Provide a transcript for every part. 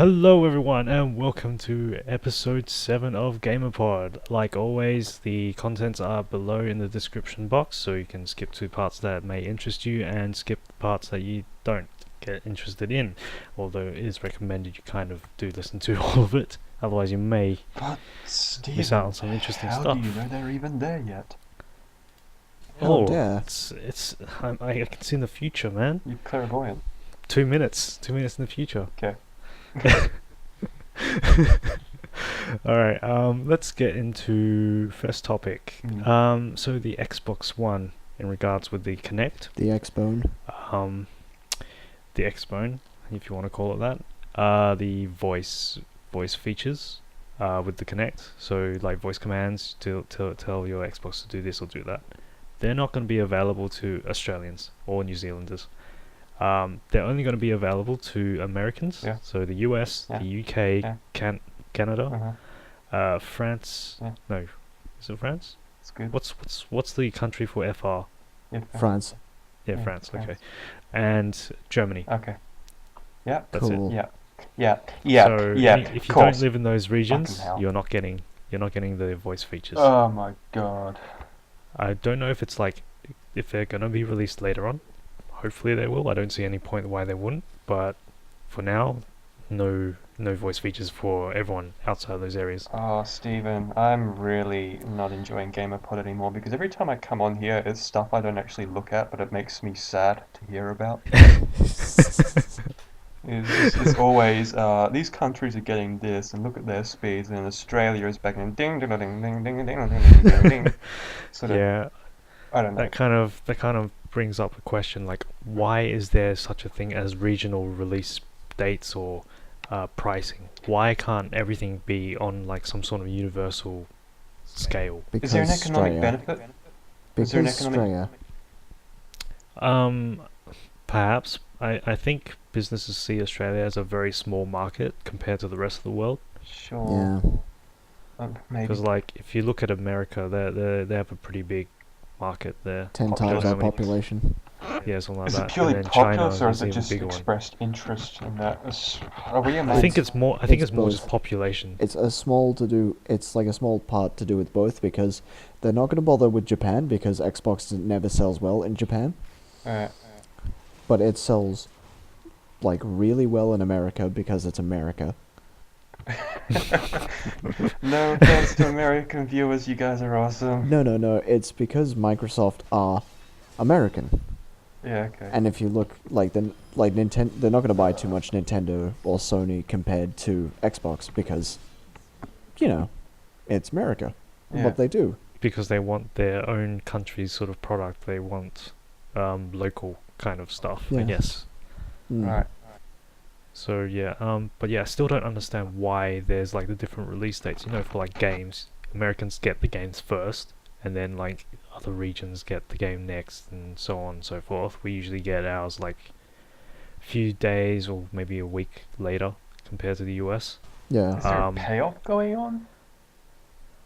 Hello everyone and welcome to episode 7 of GamerPod. Like always, the contents are below in the description box, so you can skip to parts that may interest you and skip the parts that you don't get interested in. Although it is recommended you kind of do listen to all of it, otherwise you may But Steven, miss out on some interesting how stuff. do you know they're even there yet? How dare. I can see in the future, man. You're clairvoyant. 2 minutes in the future. Okay. Alright, let's get into first topic. So the Xbox One, in regards with the Kinect, The X-Bone. the X-Bone, if you want to call it that, the voice features with the Kinect, so like voice commands to tell your Xbox to do this or do that. They're not going to be available to Australians or New Zealanders. They're only going to be available to Americans, Yeah. so the US, Yeah. the UK, Yeah. Canada, France. Yeah. No, is it France? It's good. What's the country for FR? Yeah. France. Yeah, Yeah, France. Okay, France. and Germany. Okay. Yeah. That's Cool. Yeah. Yeah. Yeah. So yeah. if you course. don't live in those regions, Fucking hell. you're not getting the voice features. Oh my god. I don't know if it's like if they're gonna be released later on. Hopefully they will. I don't see any point why they wouldn't. But for now, no voice features for everyone outside those areas. Oh, Steven, I'm really not enjoying GamerPod anymore because every time I come on here, it's stuff I don't actually look at, but it makes me sad to hear about. It's always these countries are getting this, and look at their speeds, and Australia is back in ding ding ding ding ding ding ding ding ding. Sort of, Yeah, I don't know. that kind of brings up a question like, why is there such a thing as regional release dates or pricing? Why can't everything be on like some sort of universal scale? Because Is there an economic Australia. benefit? Because Is there an economic- Australia. Perhaps. I think businesses see Australia as a very small market compared to the rest of the world. Sure. Yeah. Maybe. Because like if you look at America, they have a pretty big market there. 10 Popular. times How our many- population. Yeah, something like Is that. it purely And then China populous, or is an it even just bigger one. expressed interest in that? Are we I amongst? think it's more. I think It's it's more just both. population. It's like a small part to do with both because they're not going to bother with Japan because Xbox never sells well in Japan, but it sells like really well in America because it's America. No offense to American viewers, you guys are awesome. No, it's because Microsoft are American. Yeah, okay. And if you look like Nintendo, they're not going to buy too much Nintendo or Sony compared to Xbox because, it's America. Yeah. What they do. Because they want their own country's sort of product. They want local kind of stuff, I Yeah. guess. Mm. Right. So yeah, but yeah, I still don't understand why there's like the different release dates. For like games, Americans get the games first, and then like other regions get the game next, and so on and so forth. We usually get ours like a few days or maybe a week later compared to the US. Yeah. Is there a Um, payoff going on?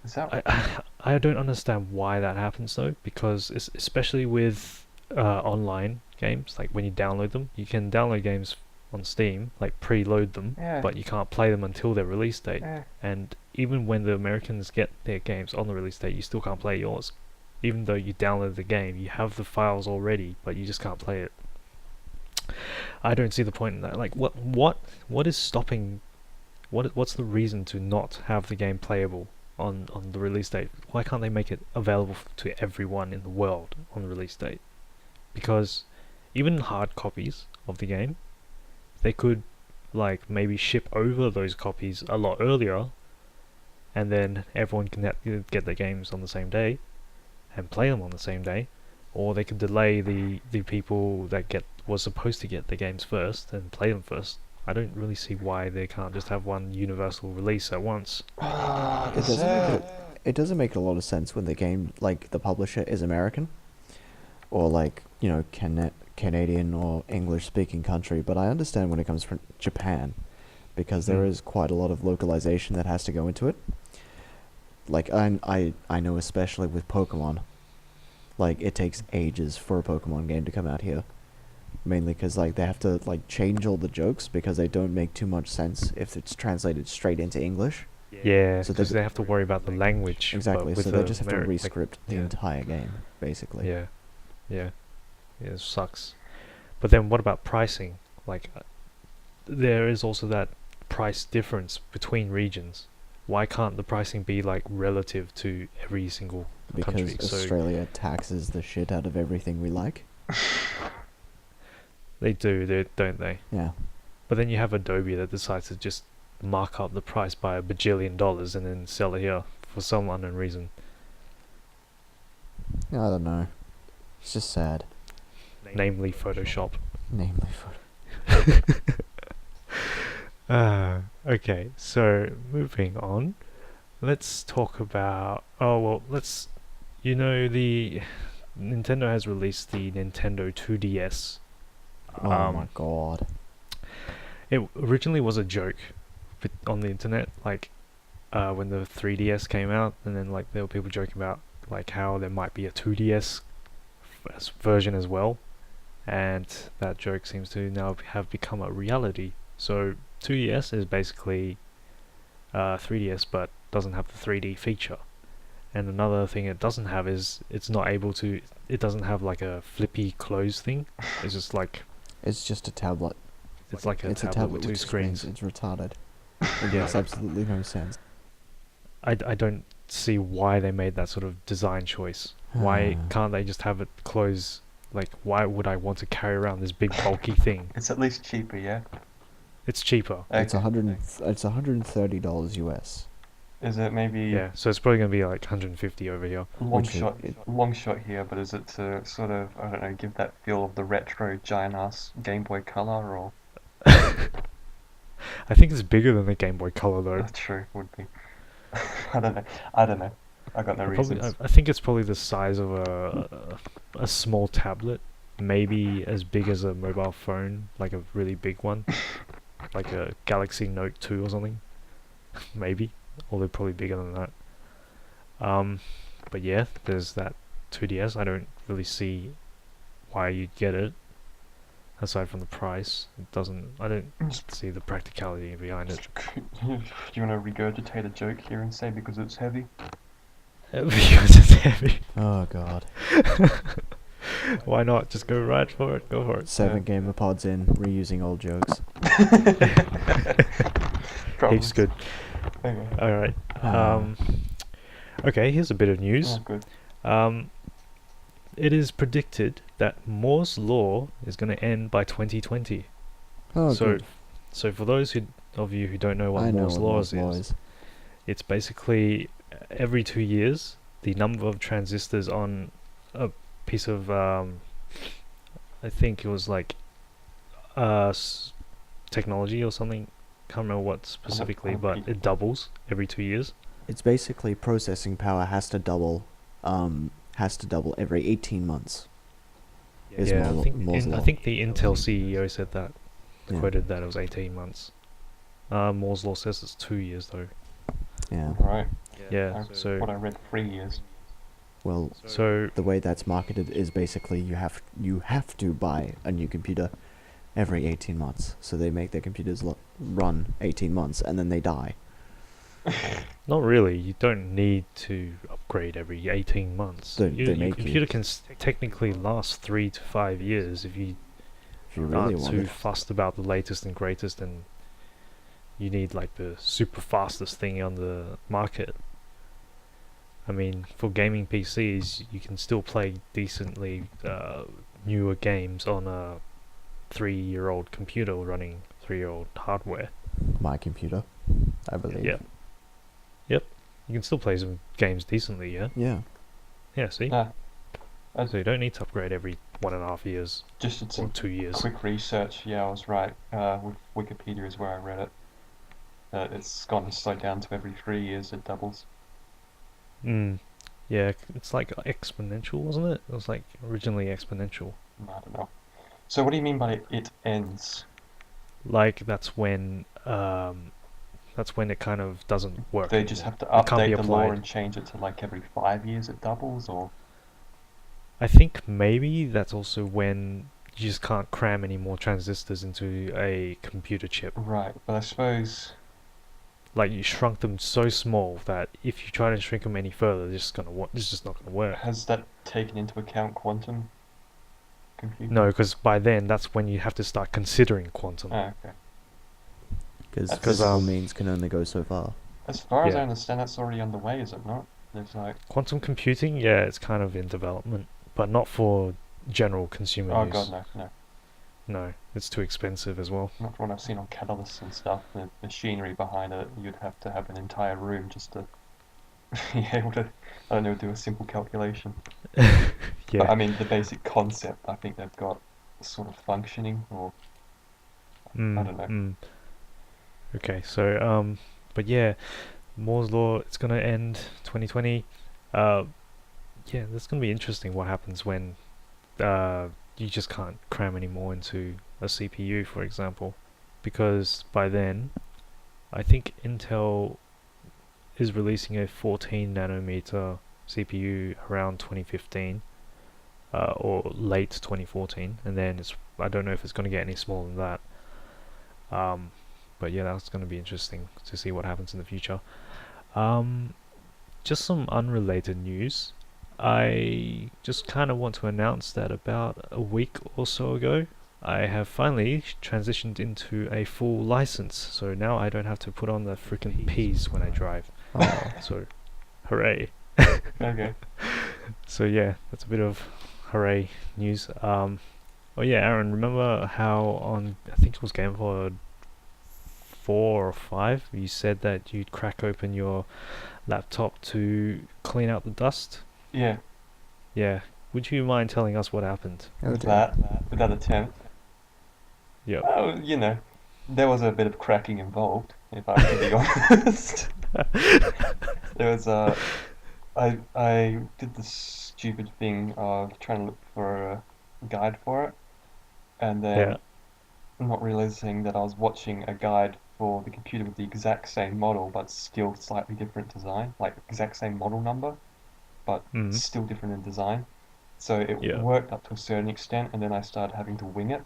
Is that? I don't understand why that happens though, because especially with online games, like when you download them, you can download games on Steam, like preload them, Yeah. but you can't play them until their release date. Yeah. And even when the Americans get their games on the release date, you still can't play yours. Even though you download the game, you have the files already, but you just can't play it. I don't see the point in that. Like, what is stopping? What's the reason to not have the game playable on the release date? Why can't they make it available to everyone in the world on the release date? Because even hard copies of the game, they could like maybe ship over those copies a lot earlier, and then everyone can get their games on the same day and play them on the same day, or they could delay the people that was supposed to get the games first and play them first. I don't really see why they can't just have one universal release at once. It doesn't make a lot of sense when the game, like the publisher is American, or like Canadian or English speaking country. But I understand when it comes from Japan, because there is quite a lot of localization that has to go into it. Like I know especially with Pokemon, like it takes ages for a Pokemon game to come out here. mainly because like they have to like change all the jokes because they don't make too much sense if it's translated straight into English. Yeah, So because they have to worry about the language. Exactly. But with So they just have to like, rescript the yeah. entire game, basically. Yeah, yeah, it sucks. But then what about pricing? Like, there is also that price difference between regions. Why can't the pricing be like relative to every single country? Because So Australia taxes the shit out of everything we like. they do, don't they? Yeah. But then you have Adobe that decides to just mark up the price by $1 bajillion and then sell it here for some unknown reason. I don't know. It's just sad. Namely Photoshop. Namely photo. Okay, so moving on. Let's talk about... Oh, well, let's... You know, the... Nintendo has released the Nintendo 2DS. Oh my god. It originally was a joke on the internet, like when the 3DS came out, and then like there were people joking about like how there might be a 2DS version as well, and that joke seems to now have become a reality. So 2DS is basically 3DS but doesn't have the 3D feature. And another thing it doesn't have is it doesn't have like a flippy close thing. It's just like It's just a tablet. it's like a It's a tablet tablet with two with screens. It's retarded. It Yeah. makes absolutely no sense. I don't see why they made that sort of design choice. Why can't they just have it close? Like, why would I want to carry around this big bulky thing? It's at least cheaper, yeah? It's cheaper. It's Okay. $130 US. Is it maybe Yeah, so it's probably gonna be like 150 over here. long shot here, but is it to sort of, I don't know, give that feel of the retro giant ass Game Boy Color, or I think it's bigger than the Game Boy Color though. that's true, would be. I don't know. I got no Probably, reasons. I think it's probably the size of a small tablet, maybe as big as a mobile phone, like a really big one, like a Galaxy Note 2 or something, maybe, or they're probably bigger than that. But yeah, there's that 2DS. I don't really see why you'd get it, aside from the price. I don't see the practicality behind it. Do you want to regurgitate a joke here and say because it's heavy? Because it's heavy. Oh god. Why not? Just go right for it. Go for it. 7 GamerPods in, reusing old jokes. Heaps good. Okay. Alright. Ah. Okay, here's a bit of news. Oh, good. It is predicted that Moore's Law is going to end by 2020. Oh, so, good. so for those of you who don't know what I know Moore's what Law Moore's Law is, is. it's basically every 2 years, the number of transistors on a piece of, I think it was like technology or something. Can't remember what specifically, but it doubles every 2 years. It's basically processing power has to double every 18 months. Is Yeah, Moore's I Law. think the Intel CEO said that, Yeah. quoted that it was 18 months. Moore's Law says it's 2 years though. Yeah. Right. Yeah, so What I read, 3 years. Well, so the way that's marketed is basically you have to buy a new computer every 18 months. So they make their computers run 18 months and then they die. not really. You don't need to upgrade every 18 months. They Your make you. computer can technically last 3 to 5 years if you If you really aren't want too it. fussed about the latest and greatest, and you need like the super fastest thing on the market. I mean, for gaming PCs, you can still play decently newer games on a 3-year-old computer running 3-year-old hardware. My computer, I believe. Yeah. Yep. You can still play some games decently, yeah? Yeah. Yeah, see? Ah, So you don't need to upgrade every 1.5 years just did or some 2 years. quick research. Yeah, I was right. With Wikipedia is where I read it. It's gone to slow down to every 3 years it doubles. Yeah, it's like exponential, wasn't it? It was like originally exponential. I don't know. So what do you mean by it ends? Like that's when it kind of doesn't work. They just anymore. have to It can't be update the law applied. and change it to like every 5 years it doubles, or I think maybe that's also when you just can't cram any more transistors into a computer chip. Right, but I suppose Like you shrunk them so small that if you try to shrink them any further, it's just not gonna work. has that taken into account quantum computing? No, because by then that's when you have to start considering quantum. Oh, okay. Because That's physical just- means can only go so far. As far as I Yeah. understand, that's already underway, is it not? There's like, Quantum computing, yeah, it's kind of in development, but not for general consumer oh use. god, no, no. No, it's too expensive as well. Not from what I've seen on catalysts and stuff. The machinery behind it, you'd have to have an entire room just to be able to, I don't know, do a simple calculation. Yeah. But I mean, the basic concept, I think they've got sort of functioning, or I don't know. Okay, so but yeah, Moore's law, it's gonna end 2020. Yeah, that's gonna be interesting. What happens when you just can't cram any more into a CPU, for example, because by then, I think Intel is releasing a 14 nanometer CPU around 2015, or late 2014, and then I don't know if it's gonna get any smaller than that. But yeah, that's going to be interesting to see what happens in the future. Just some unrelated news. I just kind of want to announce that about a week or so ago, I have finally transitioned into a full license. So now I don't have to put on the freaking P's when I drive. Oh, So, hooray. Okay. So yeah, that's a bit of hooray news. Oh yeah, Aaron, remember how on, I think it was GamerPod 4 or 5, you said that you'd crack open your laptop to clean out the dust? Yeah, Yeah. Would you mind telling us what happened? oh with dear. with that attempt. Yep. Oh, you know, there was a bit of cracking involved, if I have to be honest. There was I did the stupid thing of trying to look for a guide for it, and then Yeah. not realizing that I was watching a guide for the computer with the exact same model, but still slightly different design, like exact same model number, but Mm. still different in design. So it Yeah. worked up to a certain extent, and then I started having to wing it.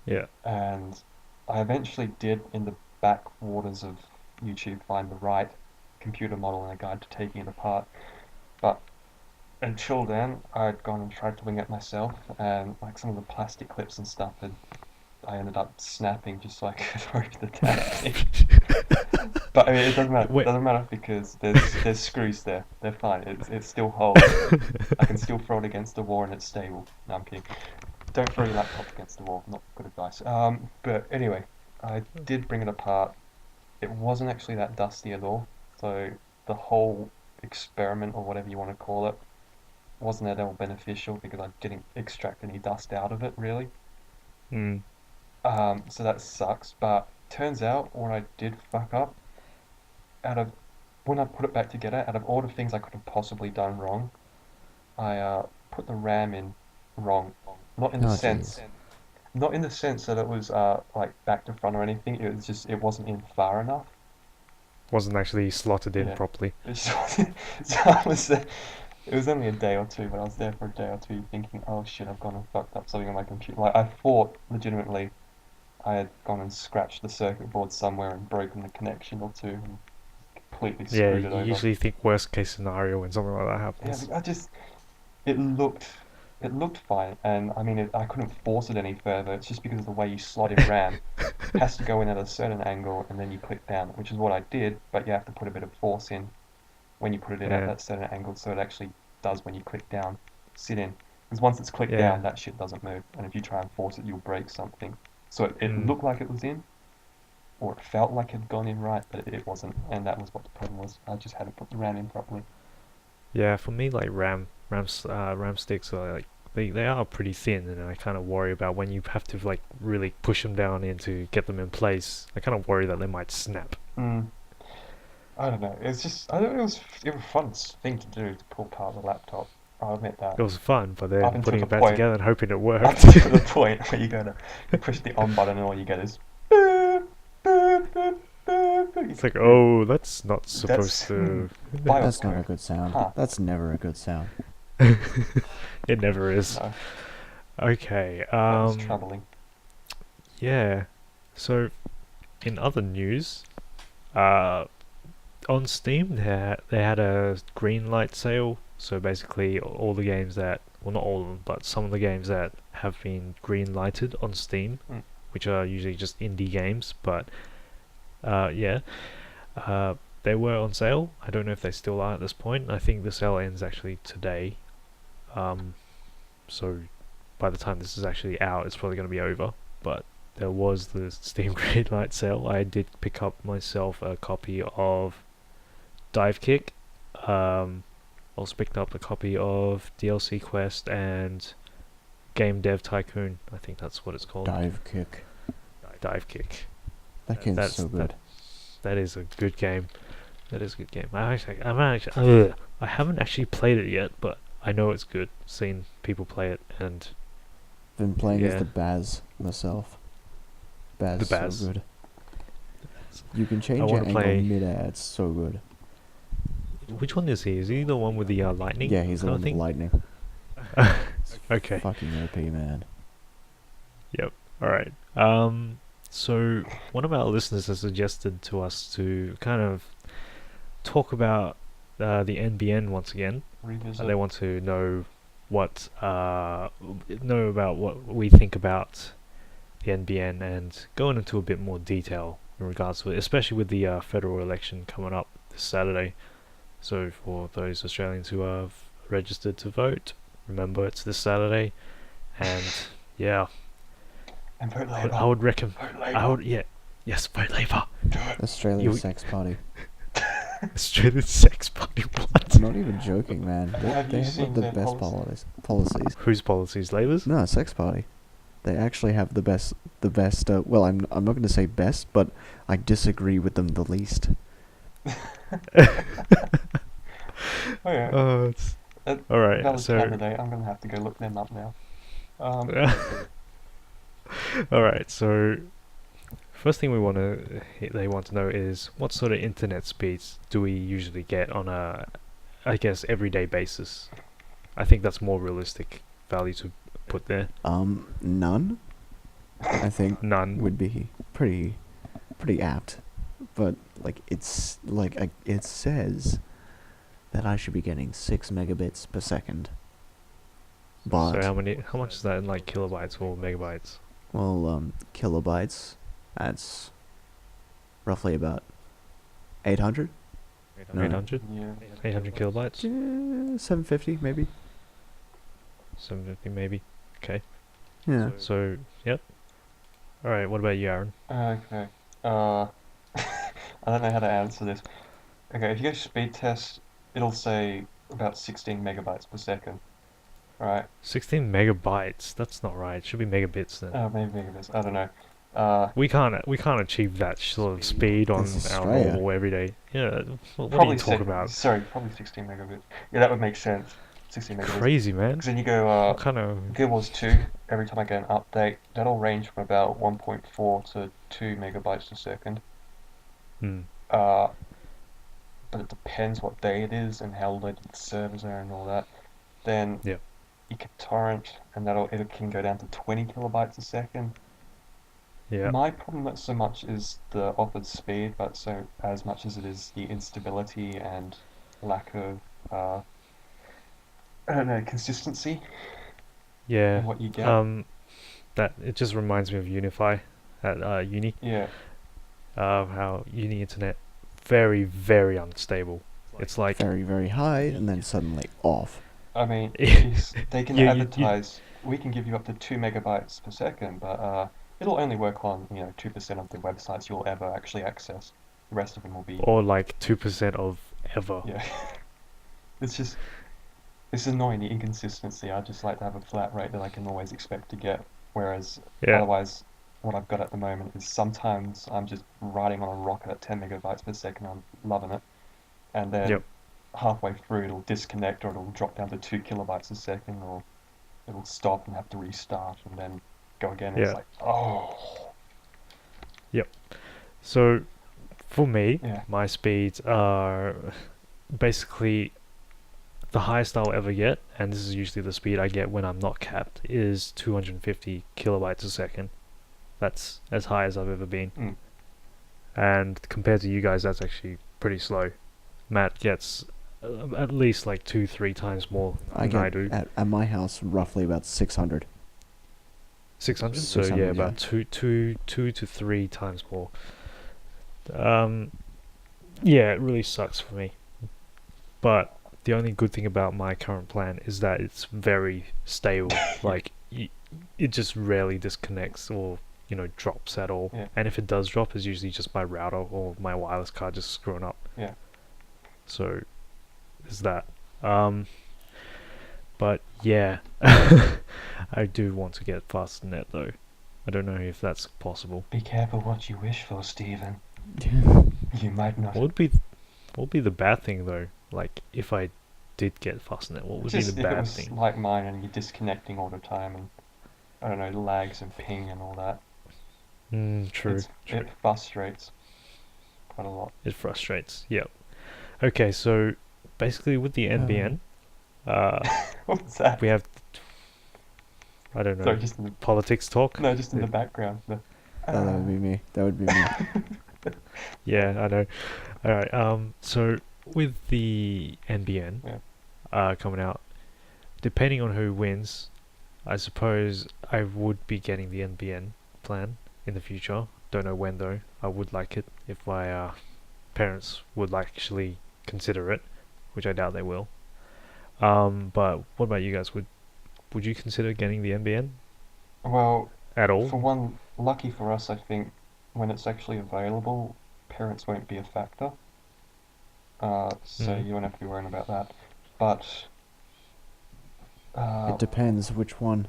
Yeah. And I eventually did, in the backwaters of YouTube, find the right computer model and a guide to taking it apart. But until then, I'd gone and tried to wing it myself, and like some of the plastic clips and stuff I ended up snapping just so I could open the damn thing. But I mean, it doesn't matter. Wait. It doesn't matter because there's screws there. They're fine. It still holds. I can still throw it against the wall and it's stable. No, I'm kidding. Don't throw your laptop against the wall. Not good advice. But anyway, I did bring it apart. It wasn't actually that dusty at all. So the whole experiment, or whatever you want to call it, wasn't at all beneficial because I didn't extract any dust out of it really. Mm. So that sucks. But turns out when I did fuck up, when I put it back together, out of all the things I could have possibly done wrong, I put the RAM in wrong. Not in the Oh, sense, jeez. not in the sense that it was like back to front or anything. It was just it wasn't in far enough. Wasn't actually slotted in Yeah. properly. It so I was there. It was only a day or two, but I was there for a day or two thinking, oh shit, I've gone and fucked up something on my computer. Like I thought legitimately I had gone and scratched the circuit board somewhere and broken the connection or two and completely Yeah, screwed it you over. usually think worst case scenario when something like that Yeah, happens. but it looked fine, and I mean, I couldn't force it any further. It's just because of the way you slot in RAM. It has to go in at a certain angle, and then you click down, which is what I did, but you have to put a bit of force in when you put it in at Yeah. that certain angle, so it actually does when you click down, sit in. Because once it's clicked Yeah. down, that shit doesn't move, and if you try and force it, you'll break something. So it Mm. looked like it was in, or it felt like it had gone in right, but it wasn't, and that was what the problem was. I just hadn't put the RAM in properly. Yeah, for me, like RAM sticks are like they are pretty thin, and I kind of worry about when you have to like really push them down in to get them in place. I kind of worry that they might snap. Mm. I don't know. It's just I don't know. It was a fun thing to do to pull apart the laptop. I'll admit that. It was fun, but Up then until putting the it back point- together and hoping it Up worked. to the point where you push the on button and all you get is boop, boop, boop, boop, boop. It's like, oh, that's not supposed That's- to. That's not a Biocode. good sound. Huh. That's never a good sound. It never is. No. Okay. That was troubling. Yeah. So, in other news, uh, on Steam they had a Greenlight sale. So basically, all the games that, well, not all of them, but some of the games that have been green-lighted on Steam, Mm. which are usually just indie games, but yeah, uh, they were on sale. I don't know if they still are at this point. I think the sale ends actually today. So by the time this is actually out, it's probably going to be over. But there was the Steam Greenlight sale. I did pick up myself a copy of Dive Kick. Also picked up a copy of DLC Quest and Game Dev Tycoon. I think that's what it's called. Dive Kick. Dive Kick. That game's so good. That is a good game. That is a good game. I haven't actually played it yet, but I know it's good. Seen people play it, and Been playing as yeah. the Baz myself. Baz The is so Baz. good. You can change I your wanna angle play- mid-air, it's so good. which one is he? Is he the one with the lightning? Yeah, he's the kind one of with thing? lightning. Okay. Fucking OP, man. All right. So one of our listeners has suggested to us to kind of talk about the NBN once again. Revisit. They want to know about what we think about the NBN and going into a bit more detail in regards to it, especially with the federal election coming up this Saturday. So for those Australians who have registered to vote, remember it's this Saturday, and yeah, And vote I Labour. would recommend. Vote I would, yeah, yes, vote Labour. Do it. Australian You- sex party. Australian sex party. What? I'm not even joking, man. They Have you have seen the their best policies. Whose policies? Labour's? No, sex party. They actually have the best. Well, I'm not going to say best, but I disagree with them the least. Oh yeah. It's Uh, all right. Valid So candidate. I'm gonna have to go look them up now. all right. So first thing they want to know is what sort of internet speeds do we usually get on a, I guess, everyday basis. I think that's more realistic value to put there. None. I think None. would be pretty apt, but like it says that I should be getting 6 megabits per second. But So how much is that in like kilobytes or megabytes? well, kilobytes, that's roughly about 800. No. 800? Yeah. 800 kilobytes? 750 maybe. 750 maybe. Okay. Yeah. So, yep. Alright, what about you, Aaron? Okay. I don't know how to answer this. Okay, if you go speed test, it'll say about 16 megabytes per second. Right? 16 megabytes. That's not right. It should be megabits then. Maybe megabits. I don't know. We can't achieve that sort of speed on This is our Australia. normal everyday. Yeah. What are Probably you talking about? Sorry, probably 16 megabits. Yeah, that would make sense. 16 megabits. Crazy, man. Because then you go, What kind of? Guild Wars 2, every time I get an update, that'll range from about 1.4 to 2 megabytes a second. Hmm. But it depends what day it is and how loaded the servers are and all that. Then Yep. you can torrent, and it can go down to 20 kilobytes a second. Yeah. My problem not so much is the offered speed, but so as much as it is the instability and lack of I don't know, consistency in Yeah. what you get. That it just reminds me of Unify at uni. Yeah. How uni internet very very unstable. It's like Very, very high, and then suddenly off. I mean, they can You- advertise, we can give you up to 2 megabytes per second, but it'll only work on, 2% of the websites you'll ever actually access. The rest of them will be, or like 2% of ever. yeah. It's annoying, the inconsistency. I just like to have a flat rate that I can always expect to get, whereas Yeah. otherwise, what I've got at the moment is sometimes I'm just riding on a rocket at 10 megabytes per second, I'm loving it, and then Yep. halfway through it'll disconnect or it'll drop down to 2 kilobytes a second, or it'll stop and have to restart and then go again. It's Yeah. like, oh, So for me, yeah. my speeds are basically the highest I'll ever get, and this is usually the speed I get when I'm not capped, is 250 kilobytes a second. That's as high as I've ever been. Mm. And compared to you guys, that's actually pretty slow. Matt gets at least like 2-3 times more than I do. At my house roughly about 600. 600? So 600, yeah, yeah. about two to 3 times more. Yeah, it really sucks for me. But the only good thing about my current plan is that it's very stable. Like, it just rarely disconnects or, drops at all. Yeah. And if it does drop, it's usually just my router or my wireless card just screwing up. Yeah. So, there's that. But yeah, I do want to get faster net though. I don't know if that's possible. Be careful what you wish for, Stephen. You might not. What would be the bad thing though? Like, if I did get faster net, what would Just be the if it bad was thing? like mine and you're disconnecting all the time and, I don't know, lags and ping and all that. True. It frustrates quite a lot. It frustrates. Yep. Okay, so basically with the NBN, What's that? we have, I don't know, Sorry, just in the, politics talk. no, just in the background. That would be me. That would be me. Yeah, I know. All right. So with the NBN, coming out, depending on who wins, I suppose I would be getting the NBN plan in the future. Don't know when though. I would like it if my parents would actually consider it, which I doubt they will. But what about you guys? Would you consider getting the NBN Well, at all? for one, lucky for us, I think, when it's actually available, parents won't be a factor. So you won't have to be worrying about that. But It depends which one.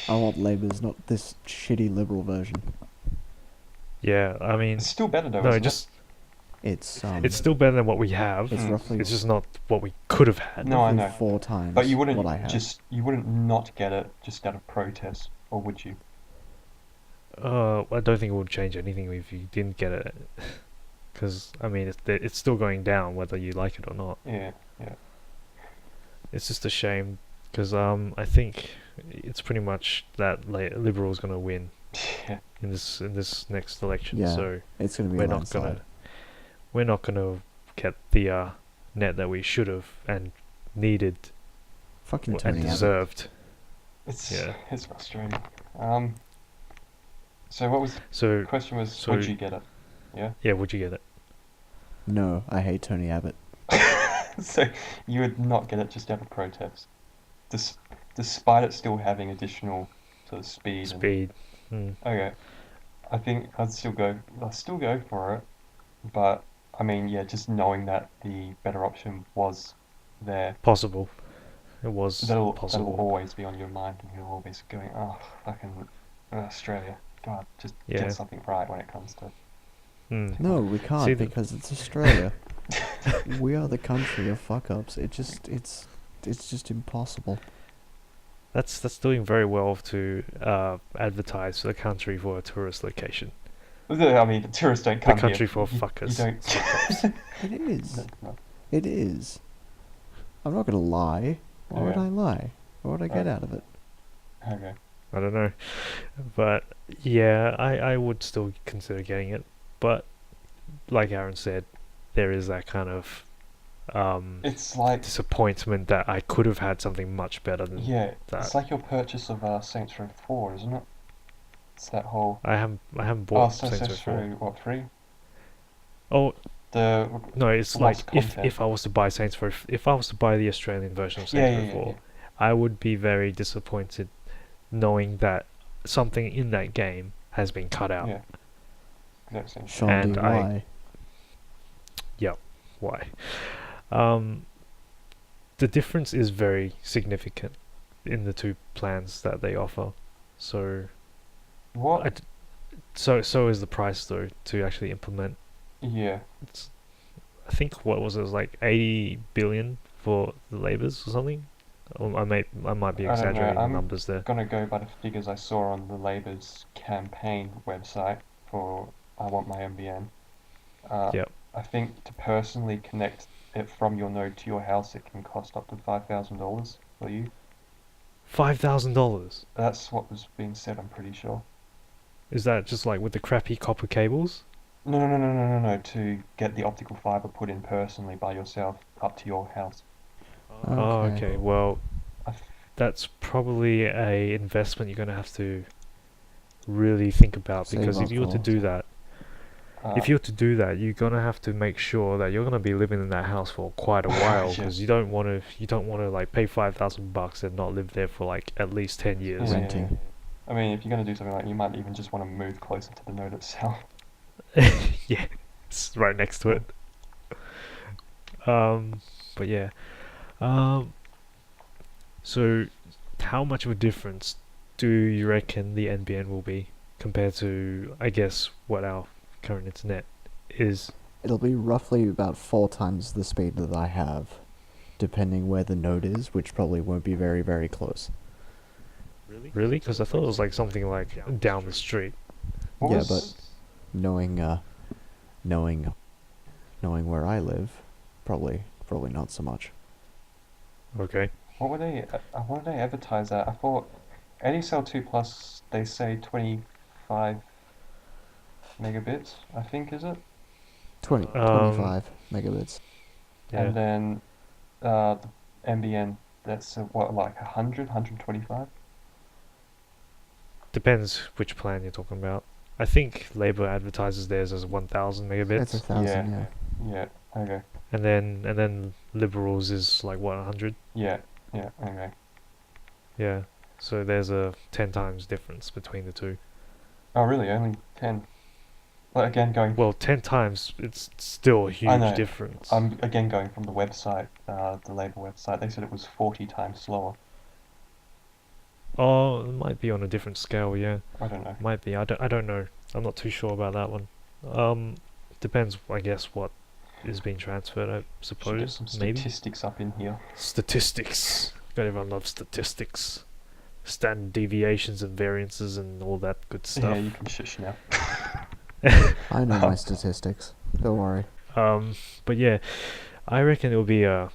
I want Labour's, not this shitty Liberal version. Yeah, I mean, it's still better though, no, isn't just It's it's still better than what we have. it's Mm. roughly It's just not what we could have had. No, I roughly know. 4 times But you what I wouldn't have. you wouldn't not get it just out of protest, or would you? I don't think it would change anything if you didn't get it, because I mean, it's still going down whether you like it or not. Yeah, yeah. It's just a shame because I think it's pretty much that Liberal's gonna win Yeah. in this next election. Yeah, So It's going to be we're a not landslide. gonna get the net that we should have and needed Fucking and Tony Abbott. deserved. It's Yeah. it's frustrating. So what was the So question was, so- would you get it? yeah, would you get it? No, I hate Tony Abbott. So you would not get it just out of protest, despite it still having additional sort of speed. Speed. Okay, I think I'll still go for it, but I mean, yeah, just knowing that the better option was there, Possible. It was that'll possible. always be on your mind, and you're always going, oh, fucking Australia, God, just Yeah. get something right when it comes to. No, we can't See, because it's Australia. We are the country of fuck-ups. It's just impossible. That's doing very well to advertise the country for a tourist location. I mean, the tourists don't The come country here. for You fuckers. don't. It is. No. It is. I'm not gonna lie. Why would Yeah. I lie? What would I get out of it? Okay. I don't know, but yeah, I would still consider getting it. But like Aaron said, there is that kind of It's like, disappointment that I could have had something much better than yeah, that. it's like your purchase of Saints Row 4, isn't it? It's that whole. I haven't Oh, bought so Saints Row 4. what, 3? Oh The no, it's like lost if content. I was to buy Saints Row, if I was to buy the Australian version of Yeah, Saints yeah, Row yeah, 4, yeah. I would be very disappointed knowing that something in that game has been cut out. Yeah. Exact same. Sean, And D, I- why? Why? The difference is very significant in the two plans that they offer. So What? so is the price though to actually implement. Yeah. I think what was it, was like 80 billion for the Labours or something. I might be I don't know, exaggerating the I'm numbers there. Gonna go by the figures I saw on the Labour's campaign website for I Want My NBN. Yep. I think to personally connect it from your node to your house, it can cost up to $5,000 for you. $5,000. That's what was being said, I'm pretty sure. Is that just like with the crappy copper cables? No. To get the optical fiber put in personally by yourself up to your house. Oh, Okay. okay. Well, I f- that's probably a investment you're gonna have to really think about, Save because up if you were to for. do that, if you're to do that, you're gonna have to make sure that you're gonna be living in that house for quite a while, Yeah. because you don't want to like pay $5,000 and not live there for like at least 10 years. Yeah. Renting. I mean, if you're going to do something like that, you might even just want to move closer to the node itself. Yeah, it's right next to it. But yeah. So how much of a difference do you reckon the NBN will be compared to, I guess, what our current internet is? It'll be roughly about 4 times the speed that I have, depending where the node is, which probably won't be very, very close. Really? Because I thought it was like something like down the street. What Yeah, was- Knowing where I live, probably not so much. Okay. What were they? What did they advertise at? I thought ADSL 2 Plus. They say 25 megabits. I think is it? 25 megabits. Yeah. And then the NBN. That's what, like 100, 125? Depends which plan you're talking about. I think Labour advertises theirs as 1,000 megabits, It's 1,000, yeah. Yeah. Okay. and then Liberals is like what, 100? Yeah. Okay. Yeah. So there's a 10 times difference between the two. Oh, really? Only 10? Well, again, going. Well, 10 times, it's still a huge know. difference. I'm again going from the website, the Labour website. They said it was 40 times slower. Oh, it might be on a different scale, yeah. I don't know. Might be. I don't know. I'm not too sure about that one. Depends, I guess, what is being transferred, I Should get suppose. some Maybe. statistics up in here. Statistics. God, everyone loves statistics. Standard deviations and variances and all that good stuff. Yeah, you can shush now. I know my statistics. Don't worry. But yeah, I reckon it will be a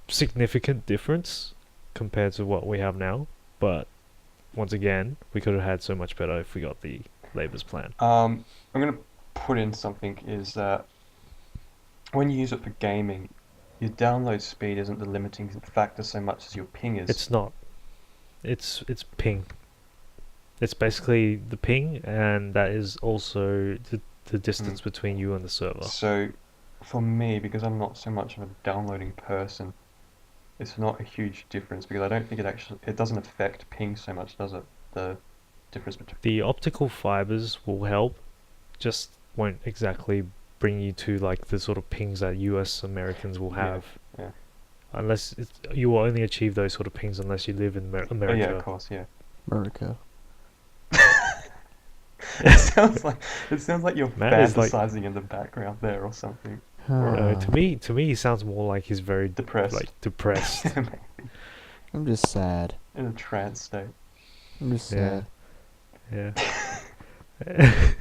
significant difference compared to what we have now. But once again, we could have had so much better if we got the Labour's plan. I'm gonna put in something is that when you use it for gaming, your download speed isn't the limiting factor so much as your ping is. It's not. It's ping. It's basically the ping, and that is also the distance between you and the server. So, for me, because I'm not so much of a downloading person, it's not a huge difference because I don't think it doesn't affect ping so much, does it? The difference between. The optical fibers will help, just won't exactly bring you to like the sort of pings that US Americans will Yeah, have. yeah. Unless you will only achieve those sort of pings unless you live in Oh America. yeah, of course, yeah. America. It sounds like you're Matt is like- fantasizing in the background there or something. To me, he sounds more like he's very Depressed. depressed. I'm just sad. In a trance state. I'm just Yeah. sad. Yeah.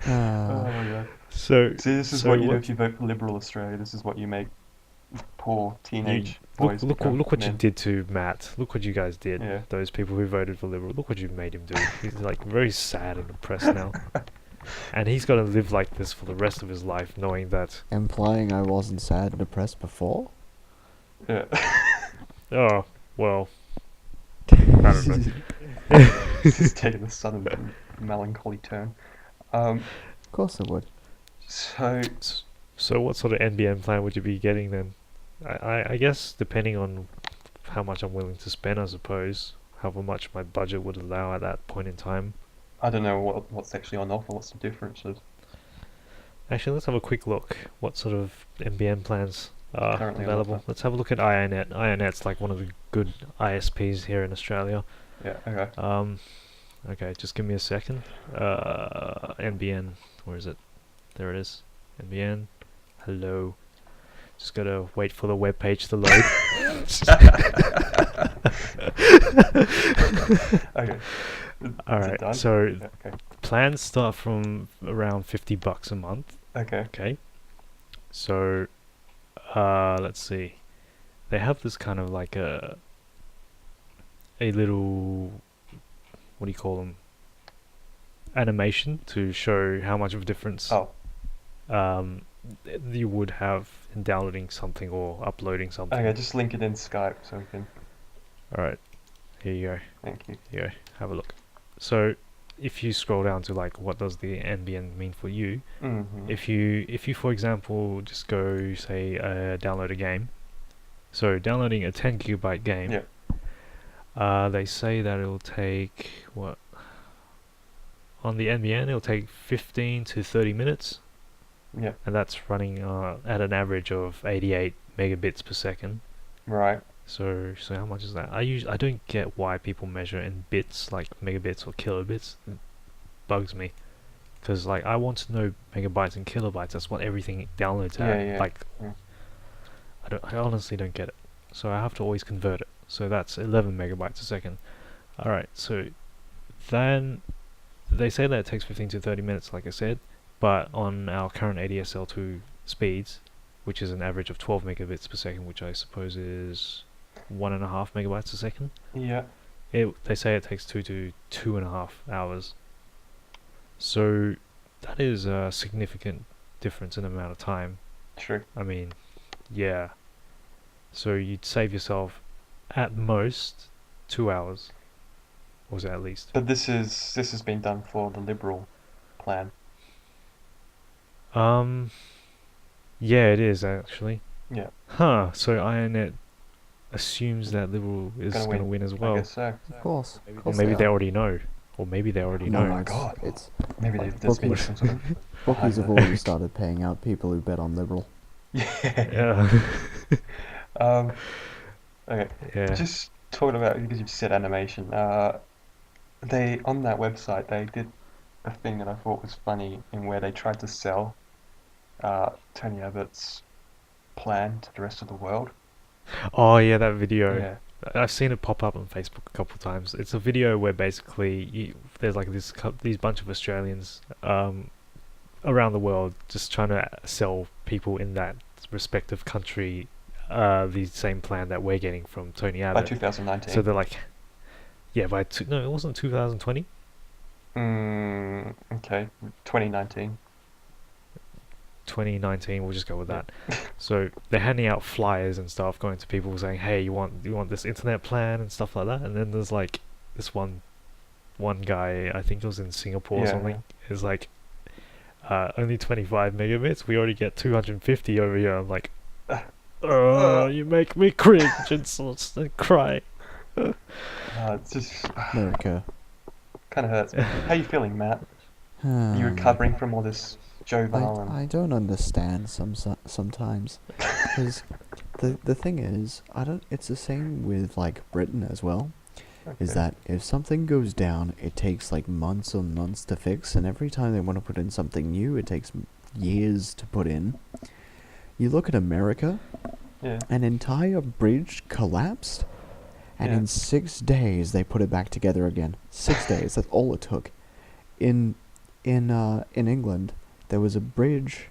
Oh my god. So See, this is so what you do what- if you vote for Liberal Australia. This is what you make poor you, teenage look boys look become look what you men. did to Matt. Look what you guys did. Yeah. Those people who voted for Liberal. Look what you made him do. He's like very sad and depressed now. And he's got to live like this for the rest of his life, knowing that, Implying I wasn't sad and depressed before? Yeah. oh, well, I don't know. This is taking a sudden melancholy turn. Of course I would. So So what sort of NBN plan would you be getting then? I guess depending on how much I'm willing to spend, I suppose, however much my budget would allow at that point in time. I don't know what's actually on offer. What's the differences? Actually, let's have a quick look. What sort of NBN plans are Currently on available? offer. Let's have a look at IONET. IONET's like one of the good ISPs here in Australia. Yeah. Okay. Okay, just give me a second. NBN, where is it? There it is. NBN. Hello. Just gotta wait for the web page to load. Okay. Is it Alright, done? so Yeah, okay. plans start from around $50 a month. Okay. Okay. So let's see. They have this kind of like a little, what do you call them? Animation to show how much of a difference Oh, um you would have in downloading something or uploading something. okay, just link it in Skype so we can. All right, here you go. Thank you. Here you go. Have a look. So, if you scroll down to like what does the NBN mean for you? Mm-hmm. If you for example just go say download a game. So downloading a 10 gigabyte game. Yeah. They say that it'll take what? On the NBN, it'll take 15 to 30 minutes. Yeah. And that's running at an average of 88 megabits per second. Right. So how much is that? I don't get why people measure in bits like megabits or kilobits. It bugs me, because like I want to know megabytes and kilobytes. That's what everything downloads at. Yeah. Like Yeah. I honestly don't get it. So I have to always convert it. So that's 11 megabytes a second. All right. So then they say that it takes 15 to 30 minutes, like I said. But on our current ADSL2 speeds, which is an average of 12 megabits per second, which I suppose is 1.5 megabytes a second. Yeah. They say it takes 2 to 2.5 hours. So that is a significant difference in amount of time. True. I mean, yeah. So you'd save yourself at most 2 hours. Or was it at least? But this has been done for the liberal plan. Yeah, it is actually. Yeah. Huh. So IronNet assumes that Liberal is Gonna going to win. win as I well. guess so. Of course. Or maybe they already know. Or maybe they already No, know. my it's- God. It's Maybe Like there's been bookies. some sort of bookies have behind already started paying out people who bet on Liberal. Yeah. Yeah. Okay. Yeah. Just talking about, because you just said animation. They on that website they did a thing that I thought was funny, in where they tried to sell Tony Abbott's plan to the rest of the world. Oh yeah, that video. Yeah. I've seen it pop up on Facebook a couple of times. It's a video where basically there's like these bunch of Australians around the world just trying to sell people in that respective country the same plan that we're getting from Tony By Abbott. 2019. So they're like, yeah, no, it wasn't 2020. Okay. 2019. 2019, we'll just go with Yeah. that. So they're handing out flyers and stuff, going to people saying, "Hey, you want this internet plan and stuff like that." And then there's like this one guy, I think it was in Singapore or Yeah, something, is like, only 25 megabits. We already get 250 over here. I'm like, you make me cringe and cry. It's just America. kind of hurts me. How you feeling, Matt? You recovering from all this Joval and I don't understand sometimes, because the thing is, it's the same with like Britain as well. Is Okay. that if something goes down, it takes like months and months to fix, and every time they want to put in something new, it takes years to put in. You look at America, Yeah. an entire bridge collapsed, and Yeah. in 6 days they put it back together again. 6 days, that's all it took. In England, there was a bridge